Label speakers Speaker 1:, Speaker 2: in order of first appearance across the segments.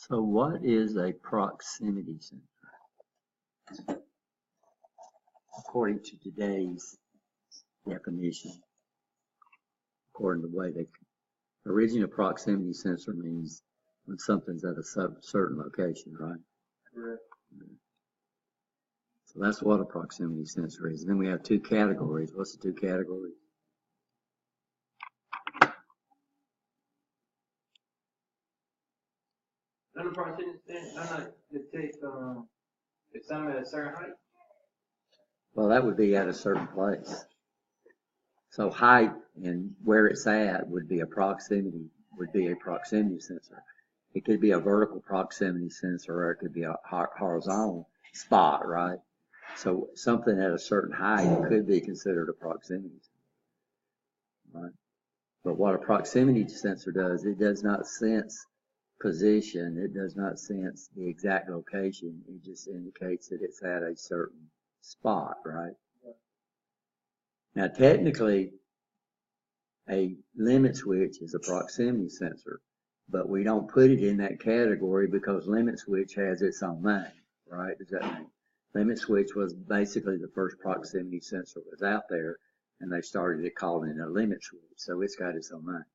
Speaker 1: So what is a proximity sensor? According to today's definition, according to the way they originally, a proximity sensor means when something's at a certain location, right?
Speaker 2: Correct.
Speaker 1: So that's what a proximity sensor is. And then we have two categories. What's the two categories?
Speaker 2: Another proximity sensor, I know detect if something at a certain height.
Speaker 1: Well, that would be at a certain place. So height and where it's at would be a proximity sensor. It could be a vertical proximity sensor, or it could be a horizontal spot, right? So something at a certain height could be considered a proximity sensor, right? But what a proximity sensor does, it does not sense position. It does not sense the exact location. It just indicates that it's at a certain spot, right? Now, technically, a limit switch is a proximity sensor, but we don't put it in that category because limit switch has its own name, right? Does that mean? Limit switch was basically the first proximity sensor that was out there, and they started calling it a limit switch, so it's got its own name.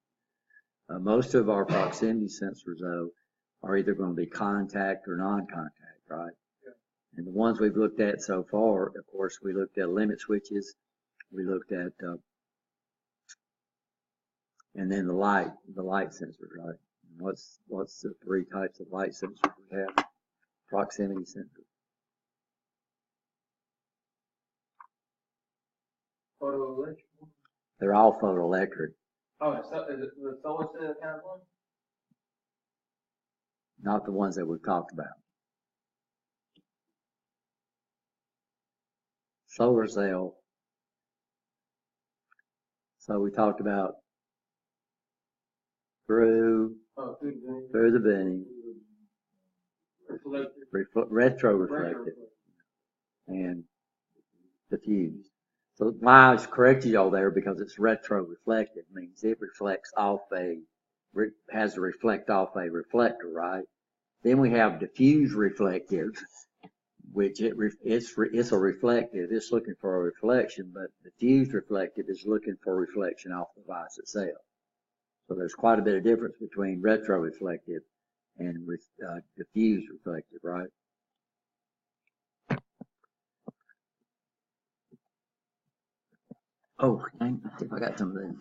Speaker 1: Most of our proximity sensors, though, are either going to be contact or non-contact, right? Yeah. And the ones we've looked at so far, of course, we looked at limit switches, we looked at, and then the light sensors, right? And what's the three types of light sensors we have? Proximity sensors.
Speaker 2: Photoelectric.
Speaker 1: They're all photoelectric.
Speaker 2: Oh, so is it the solar cell kind of one?
Speaker 1: Not the ones that we've talked about. Solar cell. So we talked about through the beam, retroreflective, and diffuse. So why I corrected y'all there, because it's retroreflective, means it reflects off has to reflect off a reflector, right? Then we have diffuse reflective, which it's a reflective, it's looking for a reflection, but diffuse reflective is looking for reflection off the device itself. So there's quite a bit of difference between retroreflective and diffuse reflective, right? Oh, dang, I think I got some of that.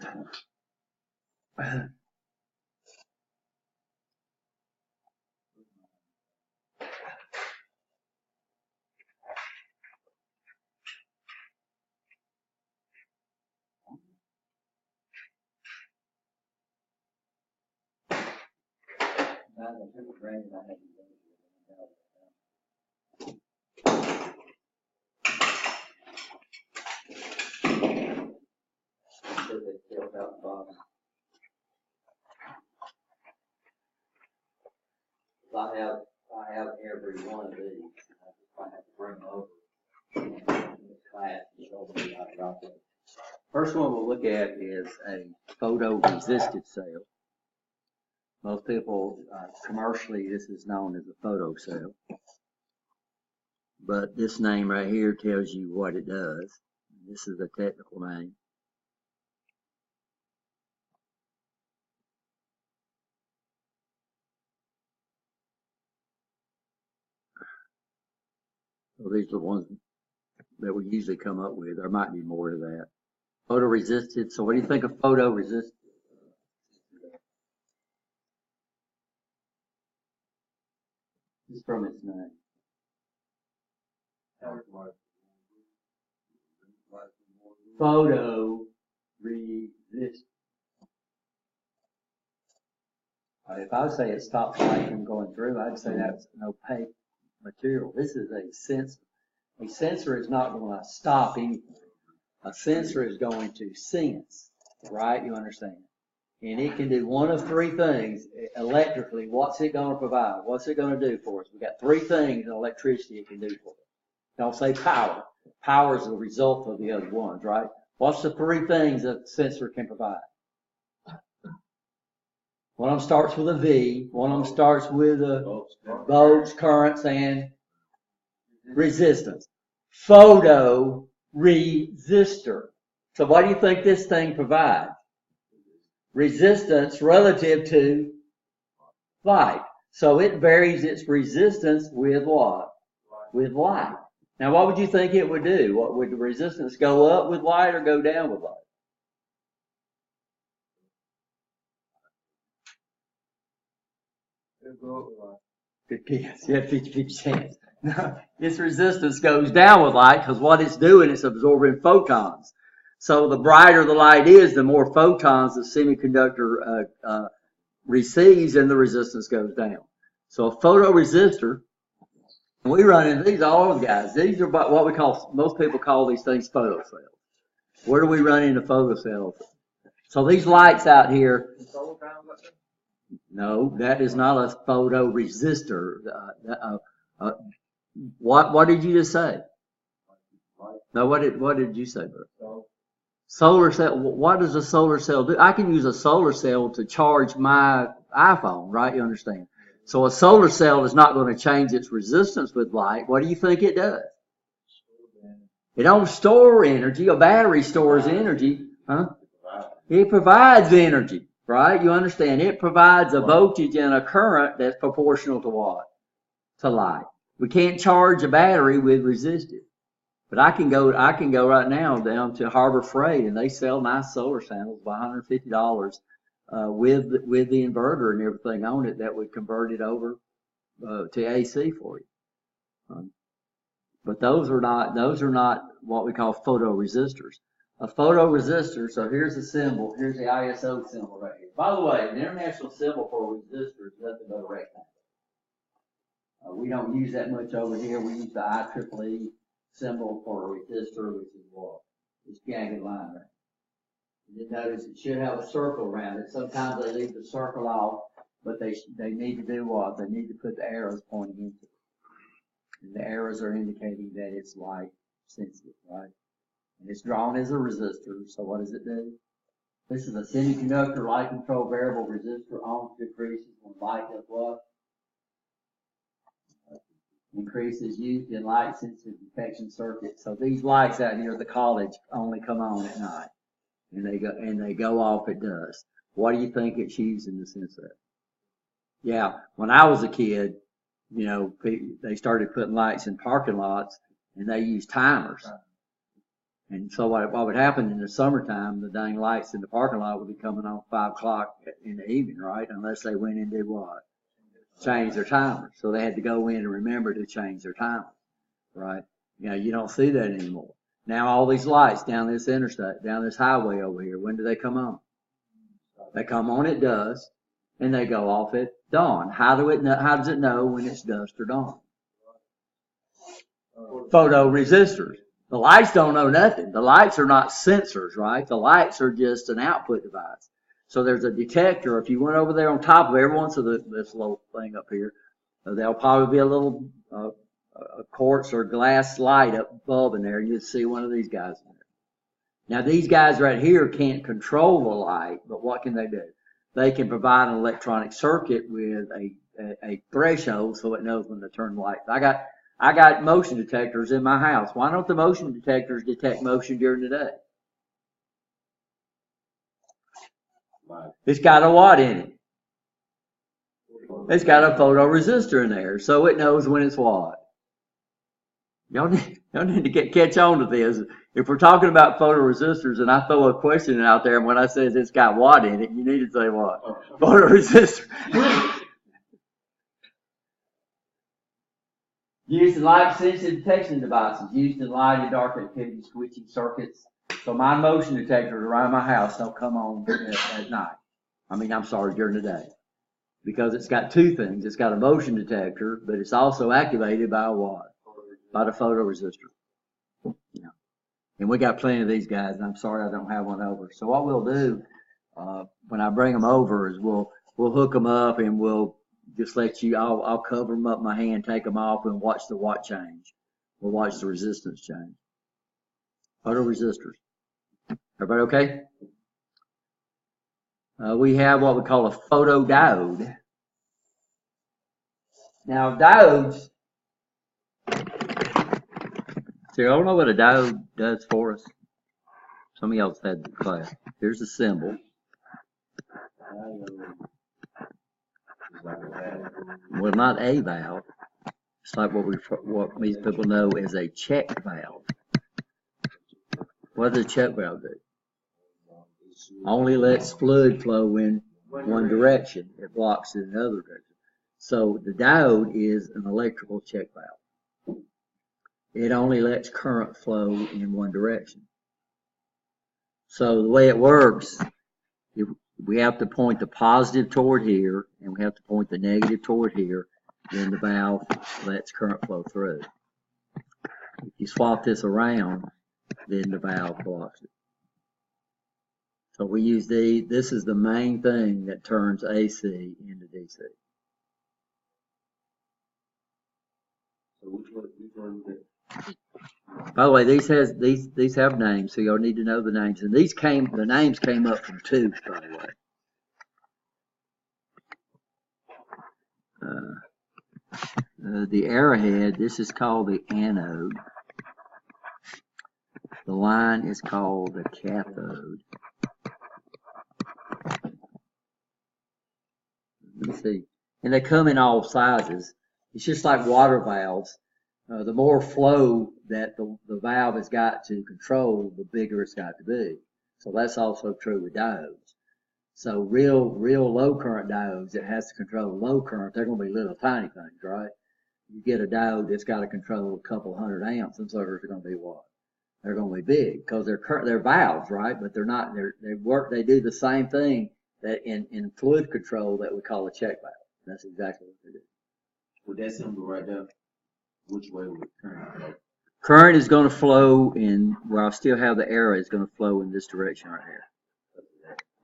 Speaker 1: I have every one of these. I just might have to bring them over in this class and show them how to drop it. First one we'll look at is a photoresistive cell. Most people, commercially, this is known as a photocell. But this name right here tells you what it does. This is a technical name. So these are the ones that we usually come up with. There might be more to that. Photoresistive. So what do you think of photoresistive? This is from its name. Photoresist. If I say it stops light from going through, I'd say that's an opaque material. This is a sensor. A sensor is not going to stop anything. A sensor is going to sense, right? You understand? And it can do one of three things electrically. What's it going to provide? What's it going to do for us? We've got three things in electricity it can do for us. Don't say power. Power is the result of the other ones, right? What's the three things that a sensor can provide? One of them starts with a V, one of them starts with a volts, currents, and resistance. Photoresistor. So what do you think this thing provides? Resistance relative to light. So it varies its resistance with what? With light. Now what would you think it would do? What would the resistance go up with light or go down with light? Good guess. Yeah, 50-50 chance. Its resistance goes down with light because what it's doing is absorbing photons. So the brighter the light is, the more photons the semiconductor receives, and the resistance goes down. So a photoresistor, and we run into these all over, guys. These are what we call, most people call these things photocells. Where do we run into photocells? So these lights out here, no, that is not a photoresistor. What did you just say? No, what did you say, bro? Solar cell. What does a solar cell do? I can use a solar cell to charge my iPhone, right? You understand? So a solar cell is not going to change its resistance with light. What do you think it does? It don't store energy. A battery stores energy, huh? It provides energy, right? You understand? It provides a voltage and a current that's proportional to what? To light. We can't charge a battery with resistance. But I can go right now down to Harbor Freight, and they sell nice solar panels by $150 with the inverter and everything on it that would convert it over to AC for you. But those are not what we call photoresistors. A photoresistor. So here's the symbol. Here's the ISO symbol right here. By the way, the international symbol for a resistor is nothing but a rectangle. We don't use that much over here. We use the IEEE symbol for a resistor, which is what? This jagged line right. You notice it should have a circle around it. Sometimes they leave the circle off, but they need to do what? They need to put the arrows pointing into it. And the arrows are indicating that it's light sensitive, right? And it's drawn as a resistor, so what does it do? This is a semiconductor light control variable resistor. On decreases when light does what? Increases used in light sensitive detection circuits. So these lights out here at the college only come on at night, and they go off at dusk. What do you think it's used in the sense of? Yeah, when I was a kid, you know, they started putting lights in parking lots, and they used timers. And so what would happen in the summertime? The dang lights in the parking lot would be coming on 5 o'clock in the evening, right? Unless they went and did what? Change their timer. So they had to go in and remember to change their timer, right? You know, you don't see that anymore. Now all these lights down this interstate, down this highway over here, when do they come on? They come on at dusk, and they go off at dawn. How does it know when it's dusk or dawn? Photoresistors. The lights don't know nothing. The lights are not sensors, right? The lights are just an output device. So there's a detector. If you went over there on top of every one of this little thing up here, there'll probably be a little a quartz or glass light up bulb in there. You'd see one of these guys in there. Now these guys right here can't control the light, but what can they do? They can provide an electronic circuit with a threshold so it knows when to turn the light. I got motion detectors in my house. Why don't the motion detectors detect motion during the day? It's got a what in it? It's got a photoresistor in there, so it knows when it's what. Y'all need to catch on to this. If we're talking about photoresistors and I throw a question out there, and when I say it's got what in it, you need to say what? Photoresistor. Used in light sensitive detection devices, used in light and dark activity switching circuits. So my motion detectors around my house don't come on at night. During the day. Because it's got two things. It's got a motion detector, but it's also activated by what? By the photoresistor. Yeah. And we got plenty of these guys, and I'm sorry I don't have one over. So what we'll do, when I bring them over, is we'll hook them up, and we'll just let you, I'll cover them up in my hand, take them off, and watch the watt change. We'll watch the resistance change. Photoresistors. Everybody okay? We have what we call a photodiode. Now diodes, see, I don't know what a diode does for us. Some of y'all have had the class. Here's the symbol. Well, not a valve. It's like what these people know as a check valve. What does a check valve do? Only lets fluid flow in one direction. It blocks it in another direction. So the diode is an electrical check valve. It only lets current flow in one direction. So the way it works, we have to point the positive toward here, and we have to point the negative toward here, then the valve lets current flow through. If you swap this around, then the valve blocks it. So we use this is the main thing that turns AC into DC.
Speaker 3: So which one is it?
Speaker 1: By the way, these have names, so y'all need to know the names. And the names came up from tubes, by the way. The arrowhead, this is called the anode. The line is called the cathode. Let me see. And they come in all sizes. It's just like water valves. The more flow that the valve has got to control, the bigger it's got to be. So that's also true with diodes. So real low current diodes that has to control low current, they're going to be little tiny things, right? You get a diode that's got to control a couple hundred amps, and so they're going to be what? They're going to be big because they're valves, right? But they're not. They do the same thing that in fluid control that we call a check valve. That's exactly what they do.
Speaker 3: With that symbol right there, which way would current go?
Speaker 1: Current is going to flow in where I still have the arrow. Is going to flow in this direction right here,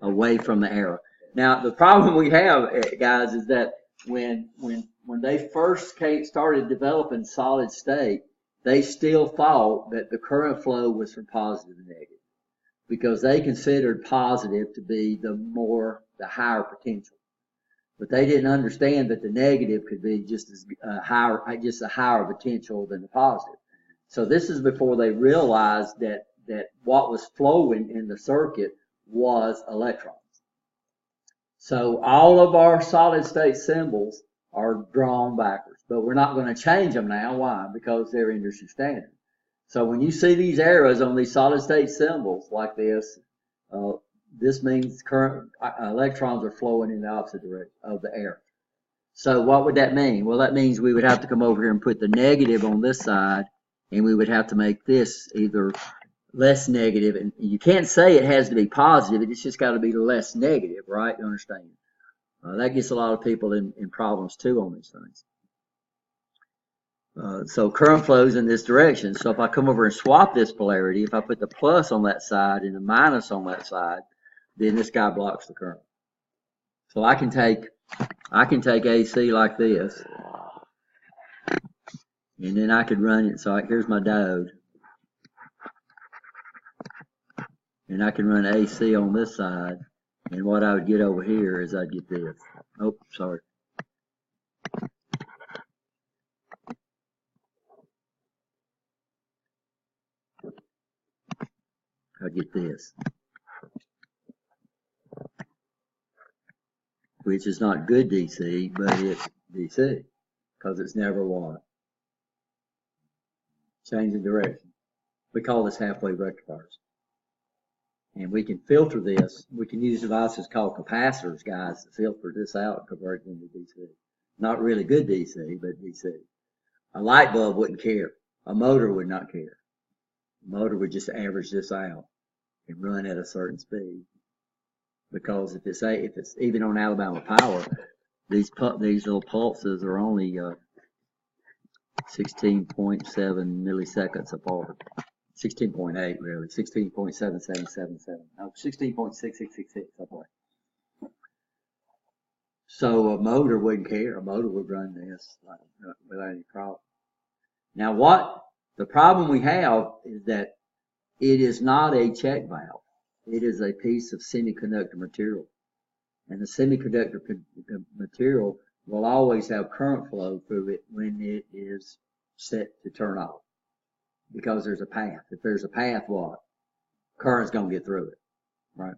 Speaker 1: away from the arrow. Now the problem we have, guys, is that when they first started developing solid state, they still thought that the current flow was from positive to negative because they considered positive to be the higher potential. But they didn't understand that the negative could be just a higher potential than the positive. So this is before they realized that what was flowing in the circuit was electrons. So all of our solid state symbols are drawn backwards, but we're not going to change them now. Why? Because they're industry standard. So when you see these arrows on these solid state symbols like this, this means current electrons are flowing in the opposite direction of the arrow. So what would that mean? Well, that means we would have to come over here and put the negative on this side, and we would have to make this either less negative, and you can't say it has to be positive, it's just got to be less negative, right? You understand? That gets a lot of people in problems too on these things. So current flows in this direction. So if I come over and swap this polarity, if I put the plus on that side and the minus on that side, then this guy blocks the current. So I can take AC like this, and then I could run it. So here's my diode, and I can run AC on this side, and what I would get over here is I'd get this. Oh, sorry. I'd get this, which is not good DC, but it's DC because it's never what? Change of direction. We call this halfway rectifiers. And we can filter this. We can use devices called capacitors, guys, to filter this out and convert it into DC. Not really good DC, but DC. A light bulb wouldn't care. A motor would not care. A motor would just average this out and run at a certain speed. Because if it's even on Alabama Power, these little pulses are only 16.7 milliseconds apart. 16.8 really, 16.7777, no, 16.6666 apart. So a motor wouldn't care. A motor would run this without any problem. Now what the problem we have is that it is not a check valve. It is a piece of semiconductor material. And the semiconductor material will always have current flow through it when it is set to turn off. Because there's a path. If there's a path, what? Current's going to get through it, right?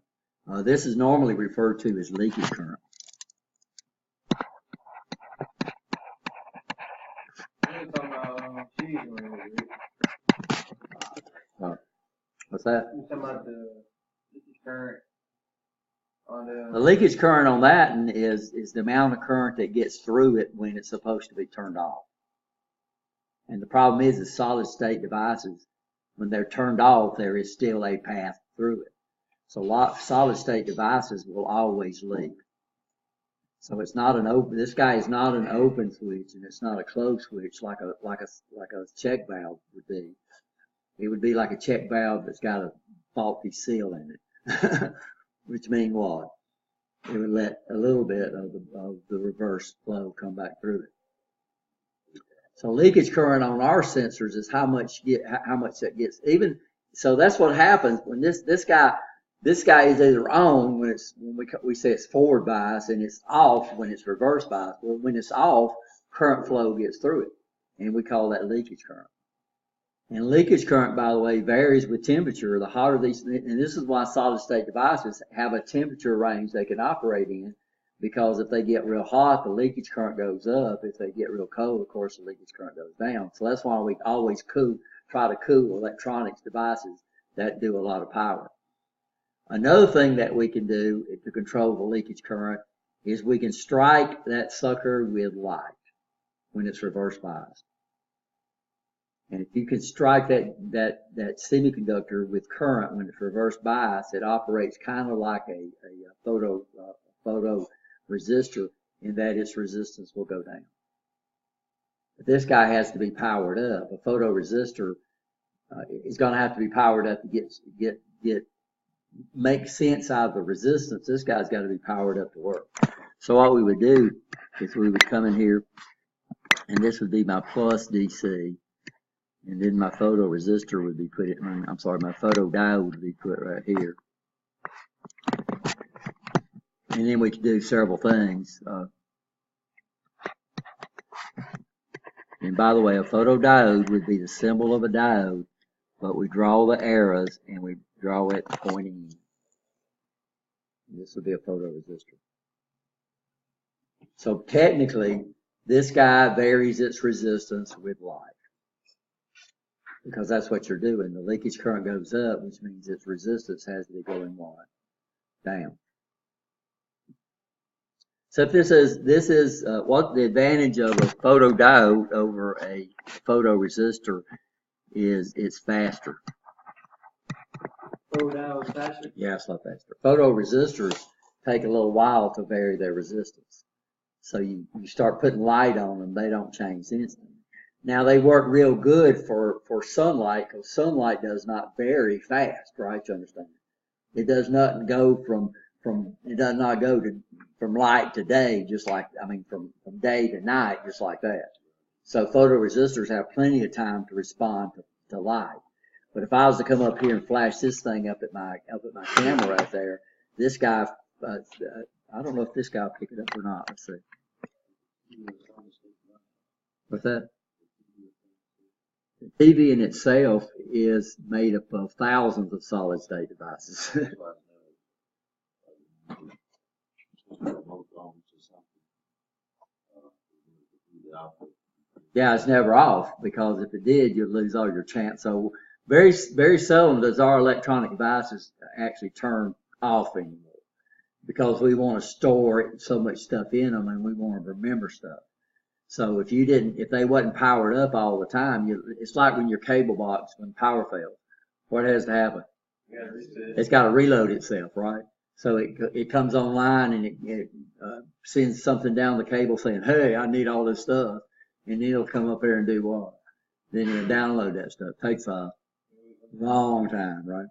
Speaker 1: This is normally referred to as leakage current.
Speaker 2: You're talking about cheese or
Speaker 1: What's that?
Speaker 2: you're talking about the current on
Speaker 1: The leakage current on that is the amount of current that gets through it when it's supposed to be turned off. And the problem is solid state devices, when they're turned off, there is still a path through it. So solid state devices will always leak. So it's not an open, this guy is not an open switch and it's not a closed switch like a check valve would be. It would be like a check valve that's got a faulty seal in it. Which means what? It would let a little bit of the reverse flow come back through it. So leakage current on our sensors is how much that gets. Even so, that's what happens when this guy is either on when we say it's forward bias and it's off when it's reverse bias. Well, when it's off, current flow gets through it, and we call that leakage current. And leakage current, by the way, varies with temperature. The hotter these, and this is why solid state devices have a temperature range they can operate in, because if they get real hot, the leakage current goes up. If they get real cold, of course, the leakage current goes down. So that's why we always try to cool electronics devices that do a lot of power. Another thing that we can do to control the leakage current is we can strike that sucker with light when it's reverse biased. And if you can strike that semiconductor with current when it's reverse bias, it operates kind of like a photo resistor in that its resistance will go down. But this guy has to be powered up. A photoresistor is going to have to be powered up to make sense out of the resistance. This guy's got to be powered up to work. So what we would do is we would come in here, and this would be my plus DC. And then my photoresistor would be my photodiode would be put right here. And then we could do several things. And by the way, a photodiode would be the symbol of a diode, but we draw the arrows and we draw it pointing in. This would be a photoresistor. So technically, this guy varies its resistance with light. Because that's what you're doing. The leakage current goes up, which means its resistance has to be going what? Down. So if this is what the advantage of a photodiode over a photoresistor is, it's faster.
Speaker 2: Photodiode faster?
Speaker 1: Yeah, it's a lot faster. Photoresistors take a little while to vary their resistance. So you start putting light on them, they don't change instantly. Now they work real good for sunlight, because sunlight does not vary fast, right? You understand? It does not go from light to day, from day to night, just like that. So photoresistors have plenty of time to respond to light. But if I was to come up here and flash this thing up at my camera right there, this guy, I don't know if this guy will pick it up or not. Let's see. What's that? The TV in itself is made up of thousands of solid state devices. Yeah, it's never off, because if it did, you'd lose all your chance. So very, very seldom does our electronic devices actually turn off anymore, because we want to store so much stuff in them and we want to remember stuff. So if they wasn't powered up all the time, it's like when your cable box, when power fails, what has to happen? It's got to reload itself, right? So it comes online and it sends something down the cable saying, hey, I need all this stuff. And then it'll come up there and do what? Then it'll download that stuff. Takes a long time, right?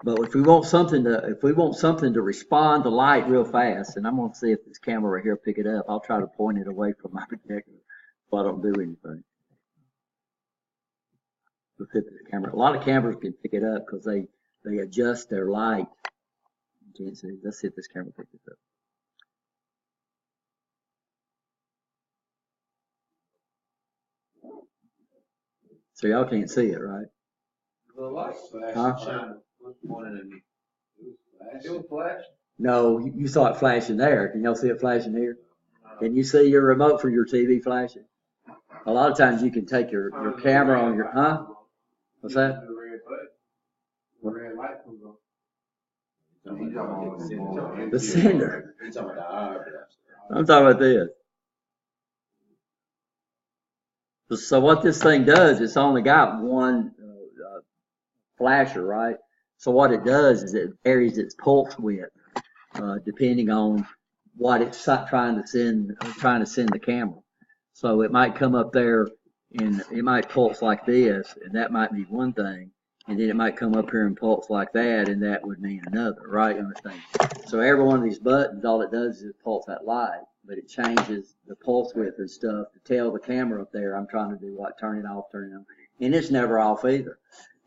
Speaker 1: But if we want something to respond to light real fast, and I'm going to see if this camera right here will pick it up. I'll try to point it away from my projector so I don't do anything. We'll fit this camera. A lot of cameras can pick it up because they they adjust their light. You can't see. Let's see if this camera picks this up. So y'all can't see it, right?
Speaker 2: The light
Speaker 1: Huh?
Speaker 2: it was flashing.
Speaker 1: No, you saw it flashing there. Can y'all see it flashing here? Can you see your remote for your TV flashing? A lot of times you can take your camera on your, huh? What's that?
Speaker 2: The red button. The red light comes on.
Speaker 1: The sender.
Speaker 3: He's talking about the eyebrows.
Speaker 1: I'm talking about this. So what this thing does, it's only got one flasher, right? So what it does is it varies its pulse width depending on what it's trying to send the camera. So it might come up there and it might pulse like this, and that might mean one thing, and then it might come up here and pulse like that, and that would mean another, right? You understand? So every one of these buttons, all it does is it pulse that light, but it changes the pulse width and stuff to tell the camera up there I'm trying to do what, turn it off, turn it on. And it's never off either,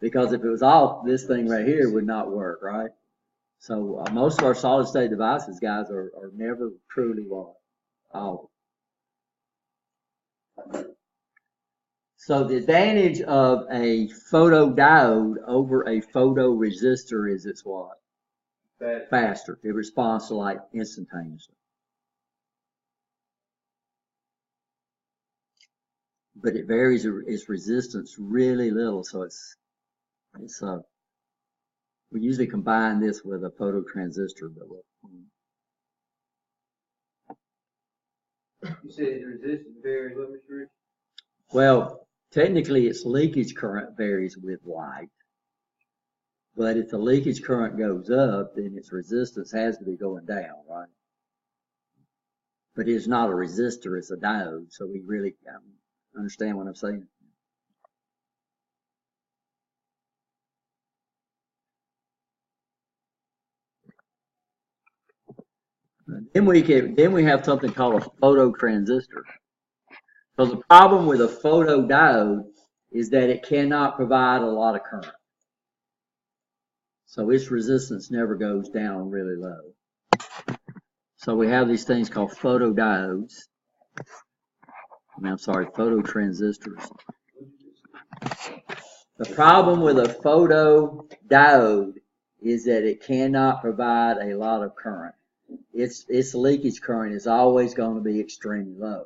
Speaker 1: because if it was off, this thing right here would not work, right? So most of our solid state devices, guys, are never truly off. So the advantage of a photodiode over a photoresistor is it's what? Faster. It responds to light instantaneously. But it varies its resistance really little, so we usually combine this with a phototransistor, but
Speaker 2: You said the resistance varies, what, Mr. Rich?
Speaker 1: well, technically its leakage current varies with light. But if the leakage current goes up, then its resistance has to be going down, right? But it's not a resistor, it's a diode, so we really understand what I'm saying. Then we have something called a phototransistor. So the problem with a photodiode is that it cannot provide a lot of current. So its resistance never goes down really low. So we have these things called photodiodes. Phototransistors. The problem with a photodiode is that it cannot provide a lot of current. Its leakage current is always going to be extremely low.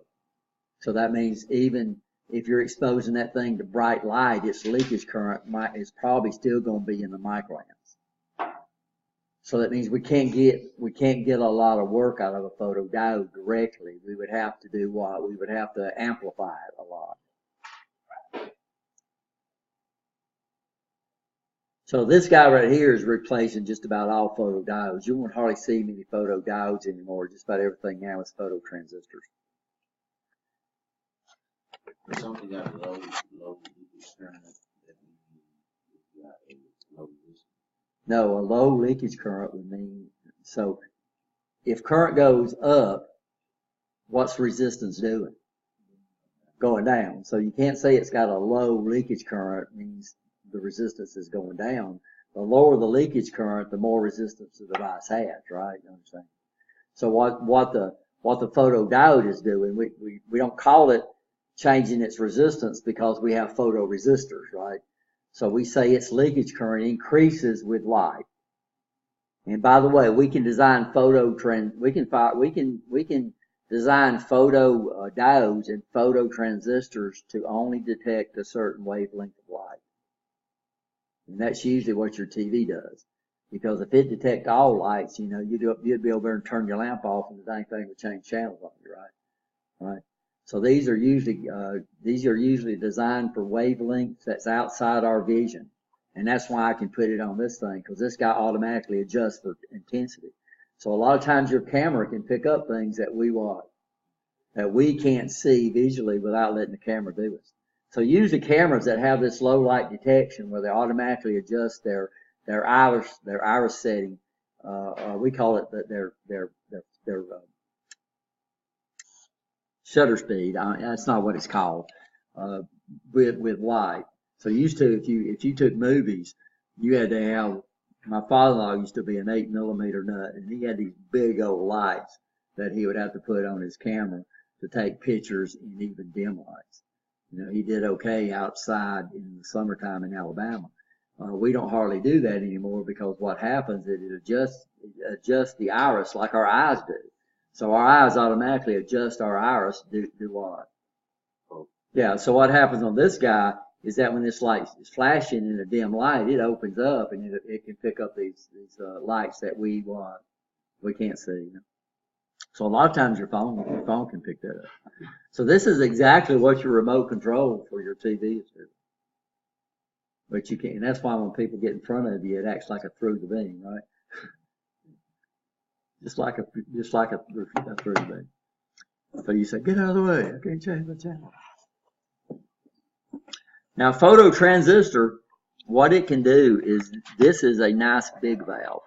Speaker 1: So that means even if you're exposing that thing to bright light, its leakage current is probably still going to be in the microamps. So that means we can't get a lot of work out of a photodiode directly. We would have to do what? We would have to amplify it a lot. So this guy right here is replacing just about all photodiodes. You won't hardly see many photodiodes anymore. Just about everything now is phototransistors.
Speaker 3: Something got low leakage current that you got a low resistance.
Speaker 1: No, a low leakage current would mean, so if current goes up, what's resistance doing? Going down. So you can't say it's got a low leakage current means the resistance is going down. The lower the leakage current, the more resistance the device has, right? You understand? So what the photodiode is doing, we don't call it changing its resistance because we have photoresistors, right? So we say its leakage current increases with light. And by the way, we can design we can design photodiodes and phototransistors to only detect a certain wavelength of light. And that's usually what your TV does. Because if it detects all lights, you'd be over and turn your lamp off and the dang thing would change channels on you, right? Right. So these are usually designed for wavelengths that's outside our vision. And that's why I can put it on this thing, because this guy automatically adjusts for intensity. So a lot of times your camera can pick up things that we can't see visually without letting the camera do it. So usually cameras that have this low light detection where they automatically adjust their iris setting, we call it their shutter speed. That's not what it's called. With light. So used to, if you took movies, you had to have My father-in-law used to be an 8mm nut, and he had these big old lights that he would have to put on his camera to take pictures in even dim lights. You know, he did okay outside in the summertime in Alabama. We don't hardly do that anymore because what happens is it adjusts the iris like our eyes do. So our eyes automatically adjust our iris to do what? Yeah, so what happens on this guy is that when this light is flashing in a dim light, it opens up and it can pick up these lights that we can't see. You know? So a lot of times your phone can pick that up. So this is exactly what your remote control for your TV is doing. But you can't, and that's why when people get in front of you, it acts like a through the beam, right? just like a through the beam. So you say, get out of the way, I can't change the channel. Now, photo transistor, what it can do is, this is a nice big valve.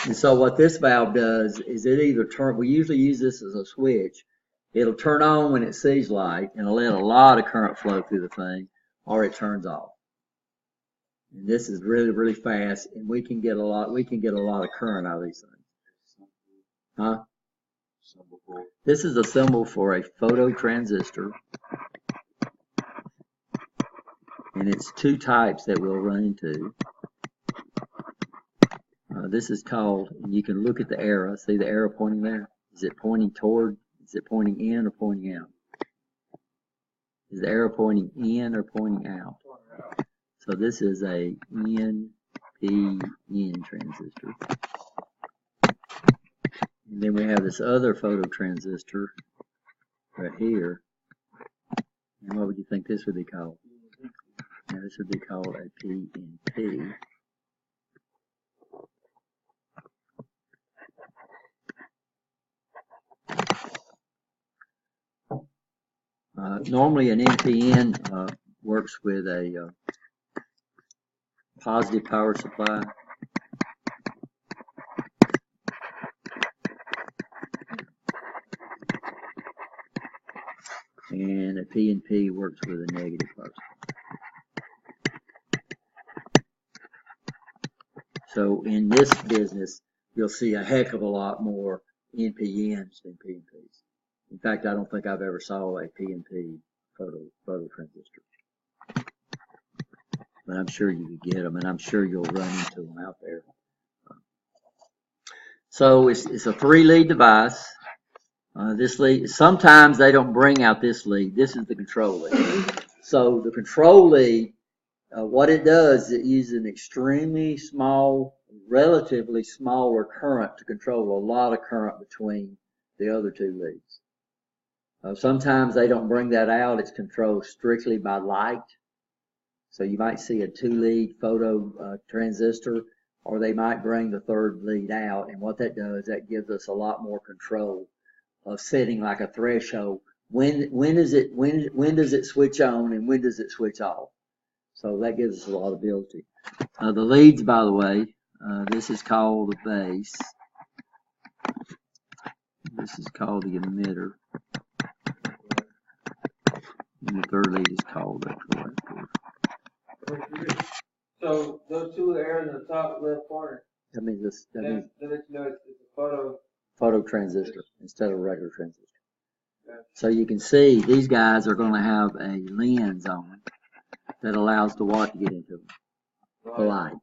Speaker 1: And so what this valve does is it either we usually use this as a switch. It'll turn on when it sees light and it'll let a lot of current flow through the thing, or it turns off. And this is really, really fast, and we can get a lot of current out of these things. Huh? This is a symbol for a photo transistor. And it's two types that we'll run into. This is called, and you can look at the arrow. See the arrow pointing there? Is it pointing toward, is it pointing in or pointing out? Is the arrow pointing in or pointing out? So this is a NPN transistor. And then we have this other photo transistor right here. And what would you think this would be called? Now this would be called a PNP. Normally an NPN works with a positive power supply. And a PNP works with a negative power supply. So in this business, you'll see a heck of a lot more NPNs than PNPs. In fact, I don't think I've ever saw a PNP photo transistor. But I'm sure you could get them, and I'm sure you'll run into them out there. So it's a 3-lead device. This lead, sometimes they don't bring out this lead. This is the control lead. So the control lead, what it does, it uses an extremely small, relatively smaller current to control a lot of current between the other two leads. Sometimes they don't bring that out. It's controlled strictly by light. So you might see a 2-lead photo transistor, or they might bring the 3rd lead out. And what that does, that gives us a lot more control of setting like a threshold. When does it switch on and when does it switch off? So that gives us a lot of ability. The leads, by the way, this is called the base. This is called the emitter. And the 3rd lead is called the collector.
Speaker 2: So those two arrows in the top left corner.
Speaker 1: That means this. That means
Speaker 2: you know it's a
Speaker 1: photo transistor instead of a regular transistor.
Speaker 2: Okay.
Speaker 1: So you can see these guys are going to have a lens on them that allows the watt to get into them, the light.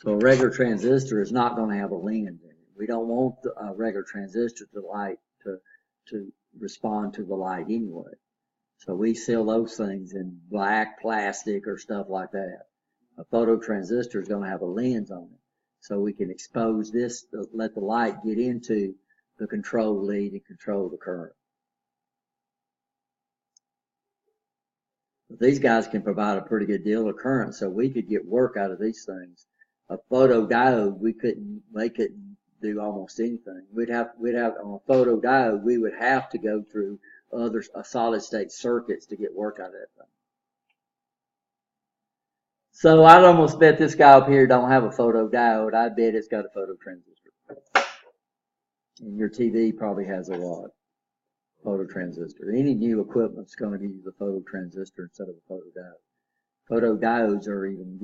Speaker 1: So a regular transistor is not going to have a lens in it. We don't want a regular transistor to respond to the light anyway. So we seal those things in black plastic or stuff like that. A photo transistor is going to have a lens on it. So we can expose this, let the light get into the control lead and control the current. But these guys can provide a pretty good deal of current, so we could get work out of these things. A photodiode, they couldn't do almost anything. We'd have on a photodiode, we would have to go through other solid state circuits to get work out of that thing. So I'd almost bet this guy up here don't have a photodiode. I bet it's got a photo transistor. And your TV probably has a what? Photo transistor. Any new equipment's going to use a photo transistor instead of a photodiode. Photodiodes are even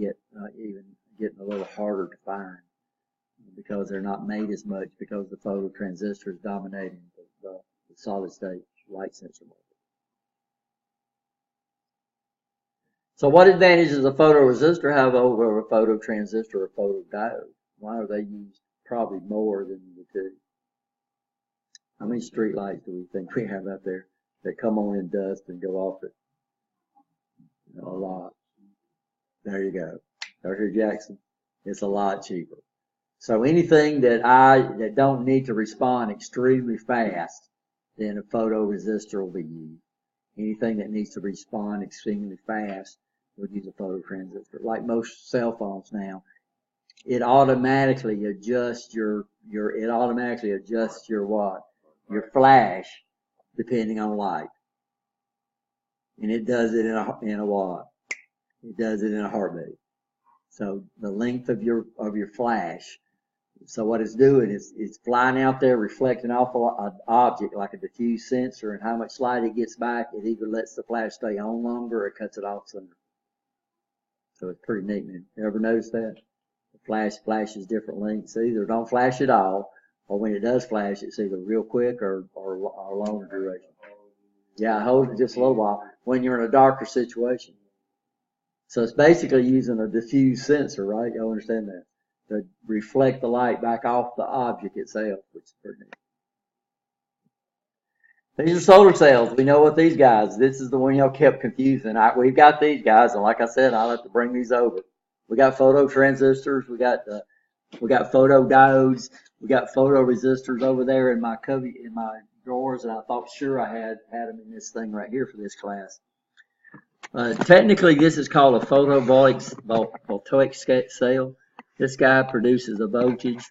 Speaker 1: getting a little harder to find because they're not made as much because the photo transistor is dominating the solid state light sensor market. So what advantage does a photoresistor have over a phototransistor or photodiode? Why are they used probably more than the two? How many street lights do we think we have out there that come on in dust and go off it? A lot. There you go. Dr. Jackson, it's a lot cheaper. So anything that don't need to respond extremely fast, then a photoresistor will be used. Anything that needs to respond extremely fast, we'll use a phototransistor. Like most cell phones now, it automatically adjusts your what? Your flash, depending on light. And it does it in a what? It does it in a heartbeat. So the length of your flash. So what it's doing is it's flying out there, reflecting off an object like a diffuse sensor, and how much light it gets back, it either lets the flash stay on longer or it cuts it off sooner. So it's pretty neat, man. You ever notice that? The flash flashes different lengths. Either don't flash at all, or when it does flash, it's either real quick or longer duration. Yeah, hold it just a little while when you're in a darker situation. So it's basically using a diffuse sensor, right? Y'all understand that? To reflect the light back off the object itself, which is pretty neat. These are solar cells. We know what these guys, this is the one y'all kept confusing. We've got these guys, and like I said, I'll have to bring these over. We got phototransistors, we got photodiodes, we got photoresistors over there in my drawers, and I thought sure I had them in this thing right here for this class. Technically, this is called a photovoltaic cell. This guy produces a voltage.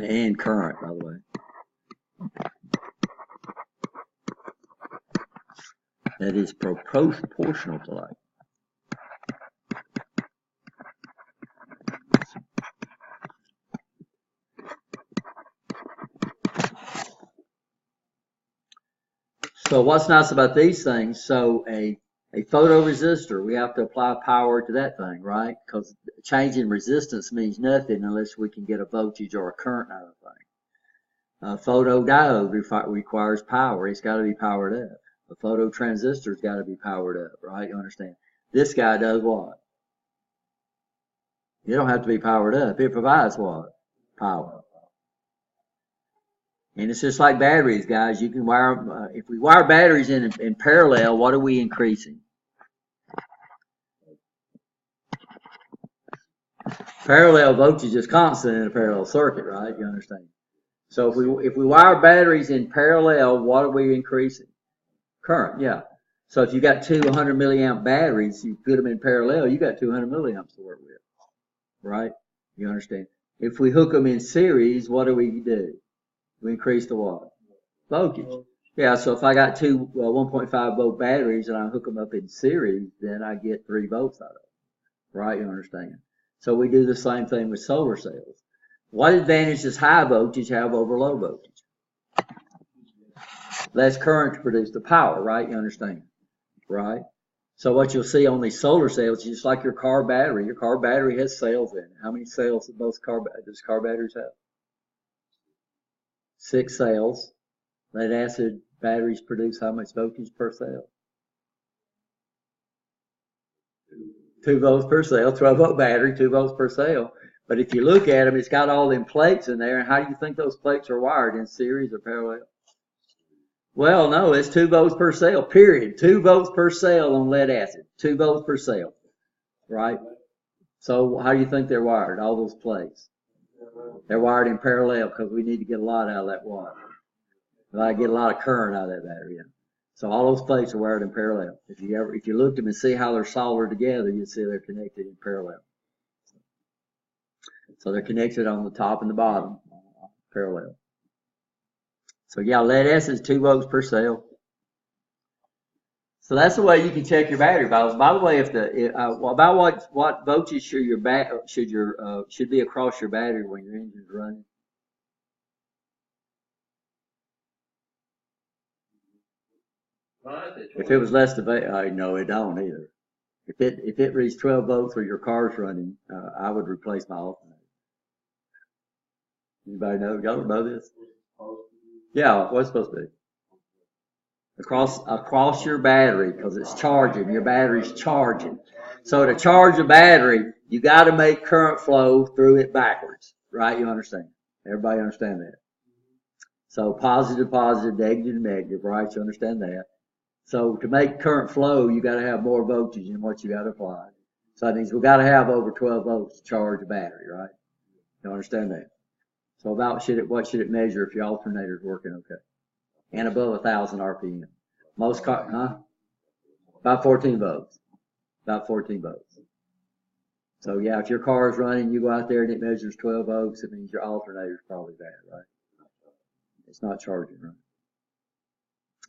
Speaker 1: And current, by the way. That is proportional to light. So what's nice about these things, so a photoresistor, we have to apply power to that thing, right? Because changing resistance means nothing unless we can get a voltage or a current out of the thing. A photodiode requires power. It's got to be powered up. A phototransistor's got to be powered up, right? You understand? This guy does what? You don't have to be powered up. It provides what? Power. And it's just like batteries, guys. You can wire, if we wire batteries in parallel, what are we increasing? Parallel voltage is constant in a parallel circuit, right? You understand? So if we wire batteries in parallel, what are we increasing? Current, yeah. So if you got two 100 milliamp batteries, you put them in parallel, you got 200 milliamps to work with, right? You understand? If we hook them in series, what do we do? We increase the what? Voltage. Yeah, so if I got two 1.5 volt batteries and I hook them up in series, then I get 3 volts out of it. Right? You understand? So we do the same thing with solar cells. What advantage does high voltage have over low voltage? Less current to produce the power, right? You understand? Right? So what you'll see on these solar cells, just like your car battery has cells in it. How many cells does car batteries have? 6 cells. Lead acid batteries produce how much voltage per cell? 2 volts per cell. 12 volt battery, 2 volts per cell. But if you look at them, it's got all them plates in there. And how do you think those plates are wired, in series or parallel? Well, no, it's 2 volts per cell, period. 2 volts per cell on lead acid. 2 volts per cell. Right? So how do you think they're wired, all those plates? They're wired in parallel because we need to get a lot out of that water. I get a lot of current out of that battery. Yeah. So all those plates are wired in parallel. If you look at them and see how they're soldered together, you'll see they're connected in parallel. So they're connected on the top and the bottom, parallel. So yeah, lead acid is 2 volts per cell. So that's the way you can check your battery valves. By the way, about what voltage should be across your battery when your engine's running?
Speaker 2: Well, I said
Speaker 1: If it was less than, no, it don't either. If it reads 12 volts or your car's running, I would replace my alternator. Anybody know? Y'all know this? Yeah, what's it supposed to be? Across your battery, because it's charging. Your battery's charging. So to charge a battery, you got to make current flow through it backwards, right? You understand? Everybody understand that? So positive, positive, negative, negative, right? You understand that? So to make current flow, you got to have more voltage than what you got to apply. So that means we got to have over 12 volts to charge a battery, right? You understand that? So what should it measure if your alternator is working okay? And above 1,000 RPM. Most about 14 volts. About 14 volts. So yeah, if your car is running, you go out there and it measures 12 volts, it means your alternator is probably bad, right? It's not charging, right?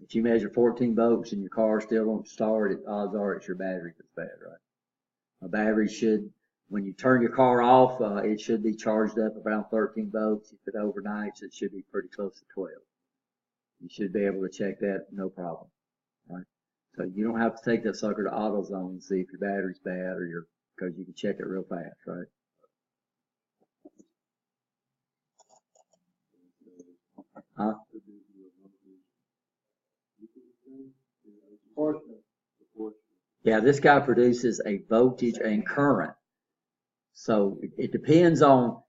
Speaker 1: If you measure 14 volts and your car still won't start, odds are it's your battery that's bad, right? A battery should, when you turn your car off, it should be charged up around 13 volts. If it overnights, it should be pretty close to 12. You should be able to check that, no problem, right? So you don't have to take that sucker to AutoZone and see if your battery's bad or because you can check it real fast, right? Huh? Yeah, this guy produces a voltage and current. So it depends on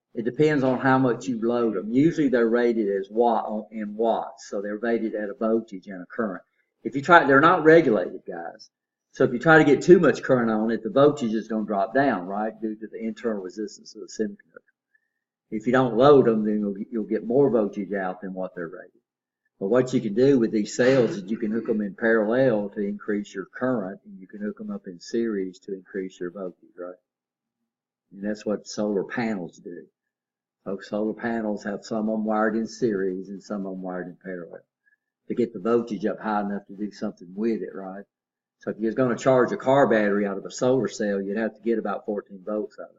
Speaker 1: how much you load them. Usually they're rated as in watts, so they're rated at a voltage and a current. They're not regulated, guys. So if you try to get too much current on it, the voltage is going to drop down, right, due to the internal resistance of the semiconductor. If you don't load them, then you'll get more voltage out than what they're rated. But what you can do with these cells is you can hook them in parallel to increase your current, and you can hook them up in series to increase your voltage, right? And that's what solar panels do. So solar panels have some of them wired in series and some of them wired in parallel to get the voltage up high enough to do something with it, right? So if you're going to charge a car battery out of a solar cell, you'd have to get about 14 volts out of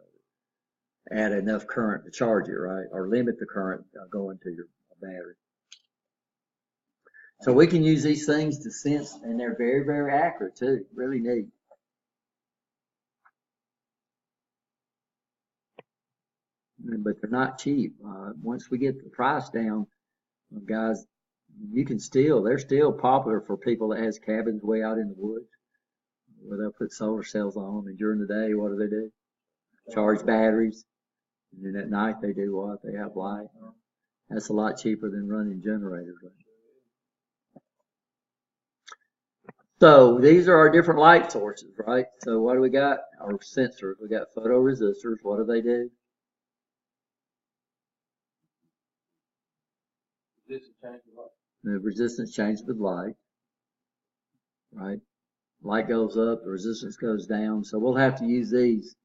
Speaker 1: it. Add enough current to charge it, right? Or limit the current going to your battery. So we can use these things to sense, and they're very, very accurate too. Really neat. But they're not cheap. Once we get the price down, guys, they're still popular for people that has cabins way out in the woods where they'll put solar cells on them, and during the day, what do? Charge batteries. And then at night they do what? They have light. That's a lot cheaper than running generators. Right? So these are our different light sources, right? So what do we got? Our sensors. We got photoresistors. What do they do? The resistance changes with light, right? Light goes up, the resistance goes down. So we'll have to use these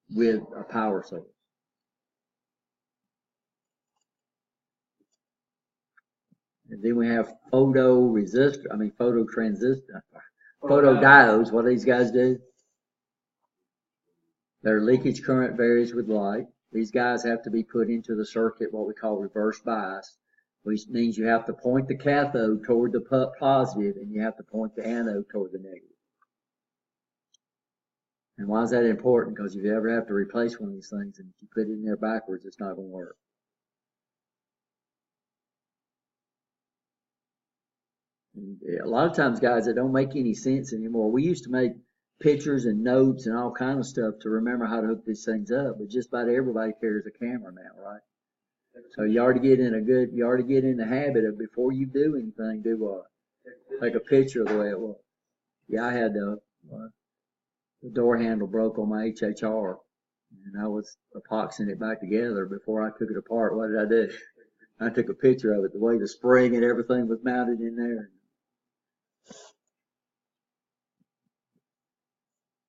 Speaker 1: with a power source. And then we have photodiodes. What do these guys do? Their leakage current varies with light. These guys have to be put into the circuit, what we call reverse bias, which means you have to point the cathode toward the positive and you have to point the anode toward the negative. And why is that important? Because if you ever have to replace one of these things and if you put it in there backwards, it's not going to work. And a lot of times, guys, it don't make any sense anymore. We used to make pictures and notes and all kind of stuff to remember how to hook these things up, but just about everybody carries a camera now, right? So you already get in the habit of before you do anything, do what? Take a picture of the way it was. Yeah, I had the door handle broke on my HHR, and I was epoxying it back together. Before I took it apart, what did I do? I took a picture of it, the way the spring and everything was mounted in there.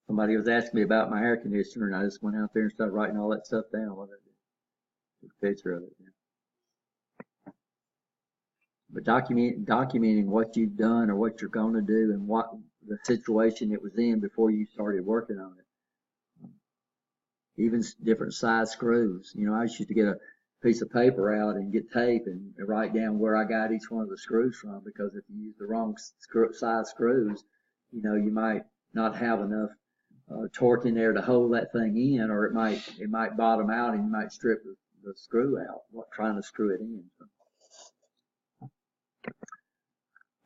Speaker 1: Somebody was asking me about my air conditioner, and I just went out there and started writing all that stuff down. What I did. Took a picture of it. Yeah. But documenting what you've done or what you're going to do and what the situation it was in before you started working on it. Even different size screws. You know, I used to get piece of paper out and get tape and write down where I got each one of the screws from, because if you use the wrong size screws, you know, you might not have enough torque in there to hold that thing in, or it might bottom out and you might strip the screw out trying to screw it in.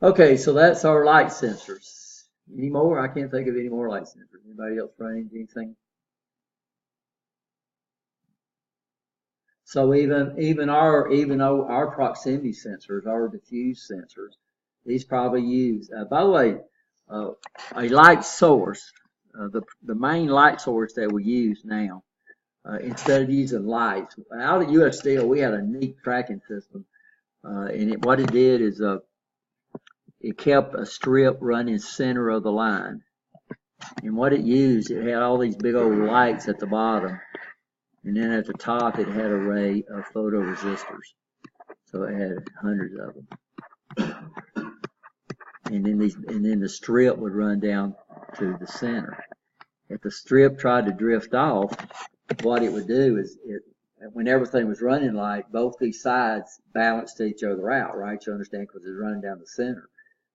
Speaker 1: Okay, so that's our light sensors. Any more? I can't think of any more light sensors. Anybody else run into anything? So even our proximity sensors, our diffuse sensors, these probably use. By the way, a light source, the main light source that we use now, instead of using lights, out at US Steel we had a neat tracking system, and what it did is it kept a strip running center of the line, and what it used, it had all these big old lights at the bottom. And then at the top, it had an array of photoresistors. So it had hundreds of them. And then the strip would run down to the center. If the strip tried to drift off, what it would do is when everything was running light, both these sides balanced each other out, right? You understand? Because it's running down the center.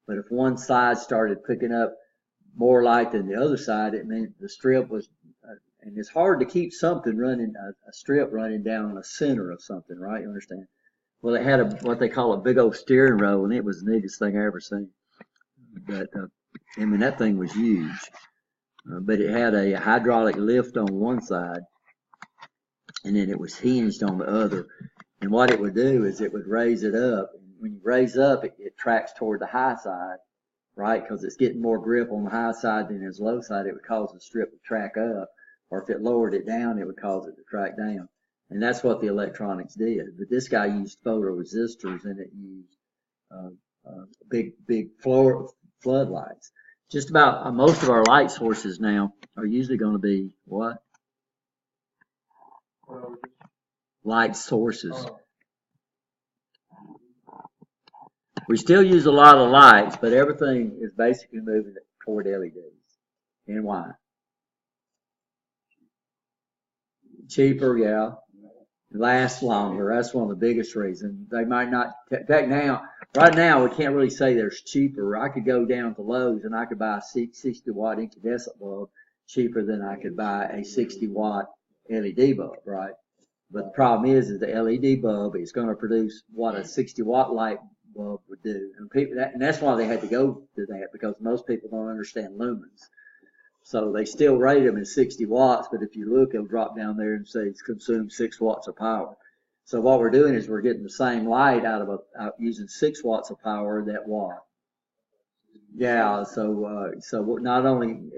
Speaker 1: But if one side started picking up more light than the other side, it meant the strip was, and it's hard to keep something running, a strip running down the center of something, right? You understand? Well, it had what they call a big old steering roll, and it was the neatest thing I ever seen. But, I mean, that thing was huge. But it had a hydraulic lift on one side, and then it was hinged on the other. And what it would do is it would raise it up. And when you raise up, it tracks toward the high side, right? Because it's getting more grip on the high side than its low side. It would cause the strip to track up. Or if it lowered it down, it would cause it to track down. And that's what the electronics did. But this guy used photoresistors, and it used big floodlights. Just about most of our light sources now are usually going to be what? Light sources. We still use a lot of lights, but everything is basically moving toward LEDs. And why? Cheaper, yeah. Last longer. That's one of the biggest reasons. They might not. In fact, right now, we can't really say there's cheaper. I could go down to Lowe's and I could buy a 60-watt incandescent bulb cheaper than I could buy a 60-watt LED bulb, right? But the problem is the LED bulb is going to produce what a 60-watt light bulb would do, and that's why they had to go to that, because most people don't understand lumens. So they still rate them as 60 watts, but if you look, it'll drop down there and say it's consumed 6 watts of power. So what we're doing is we're getting the same light out using 6 watts of power that watt. Yeah, so not only,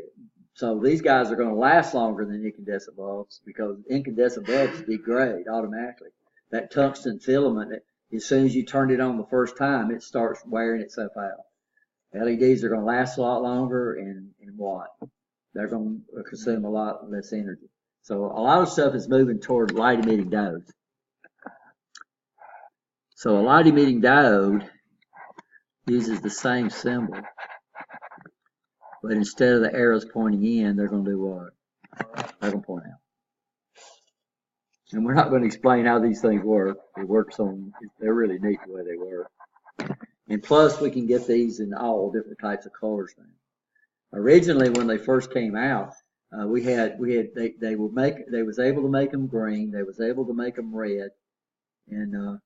Speaker 1: so these guys are going to last longer than incandescent bulbs, because incandescent bulbs degrade automatically. That tungsten filament, as soon as you turn it on the first time, it starts wearing itself out. LEDs are going to last a lot longer, and what? They're going to consume a lot less energy. So a lot of stuff is moving toward light emitting diodes. So a light emitting diode uses the same symbol, but instead of the arrows pointing in, they're going to do what? They're going to point out. And we're not going to explain how these things work. It works they're really neat the way they work. And plus, we can get these in all different types of colors now. Originally, when they first came out, they was able to make them green, they was able to make them red, and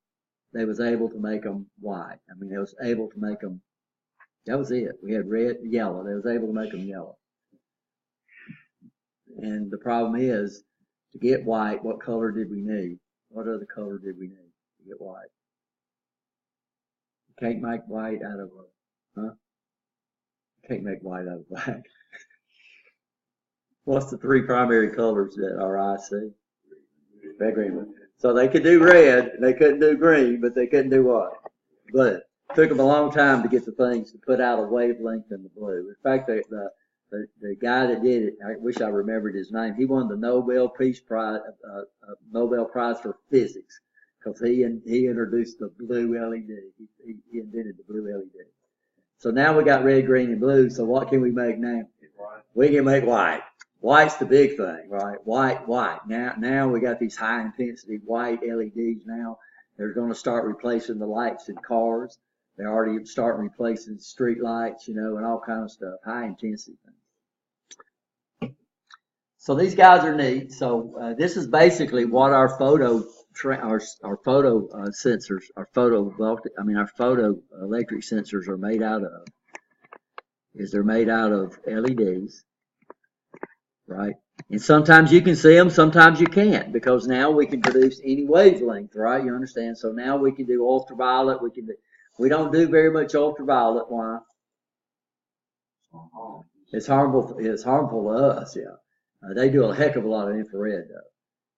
Speaker 1: they was able to make them white. I mean, they was able to make them. That was it. We had red, yellow. They was able to make them yellow. And the problem is, to get white, what color did we need? What other color did we need to get white? You can't make white out of can't make white out of black. What's the 3 primary colors that our eyes see? Red, green. So they could do red, they couldn't do green, but they couldn't do what? Blue. It took them a long time to get the things to put out a wavelength in the blue. In fact, the guy that did it, I wish I remembered his name. He won the Nobel Peace Prize, Nobel Prize for Physics, because he introduced the blue LED. He invented the blue LED. So now we got red, green, and blue. So what can we make now? We can make white. White's the big thing, right? White. Now we got these high intensity white LEDs now. They're going to start replacing the lights in cars. They're already starting replacing street lights, and all kinds of stuff, high intensity things. So these guys are neat. So this is basically what our photo sensors, our photo electric sensors are made out of. They're made out of LEDs, right? And sometimes you can see them, sometimes you can't, because now we can produce any wavelength, right? You understand? So now we can do ultraviolet. We don't do very much ultraviolet. Why? It's harmful. It's harmful to us. Yeah. They do a heck of a lot of infrared though,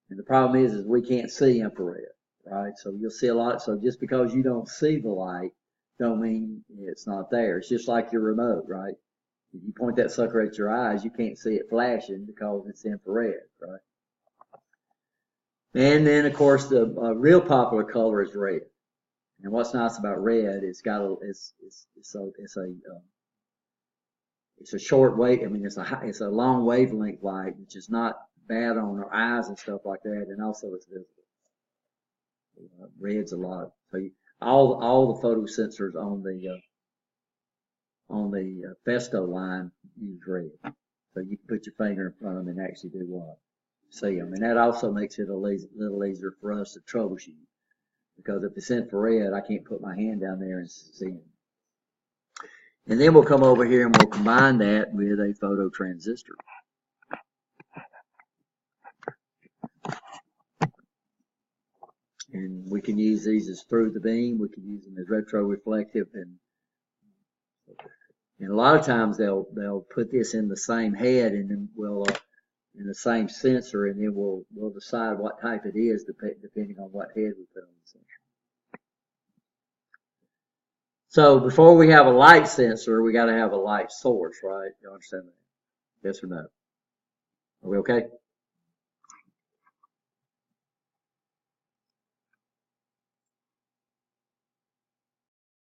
Speaker 1: and the problem is we can't see infrared, right? So you'll see a lot. So just because you don't see the light, don't mean it's not there. It's just like your remote, right? If you point that sucker at your eyes, you can't see it flashing because it's infrared, right? And then, of course, the real popular color is red. And what's nice about red, it's a short wave. I mean, it's a long wavelength light, which is not bad on our eyes and stuff like that. And also, it's visible. Red's a lot. So all the photo sensors on the Festo line use red. So you can put your finger in front of them and actually do what? See them. And that also makes it a little easier for us to troubleshoot. Because if it's infrared, I can't put my hand down there and see them. And then we'll come over here and we'll combine that with a photo transistor. And we can use these as through the beam. We can use them as retroreflective, and a lot of times they'll put this in the same head, and then we'll in the same sensor, and then we'll decide what type it is depending on what head we put on the sensor. So before we have a light sensor, we got to have a light source, right? You understand that? Yes or no? Are we okay?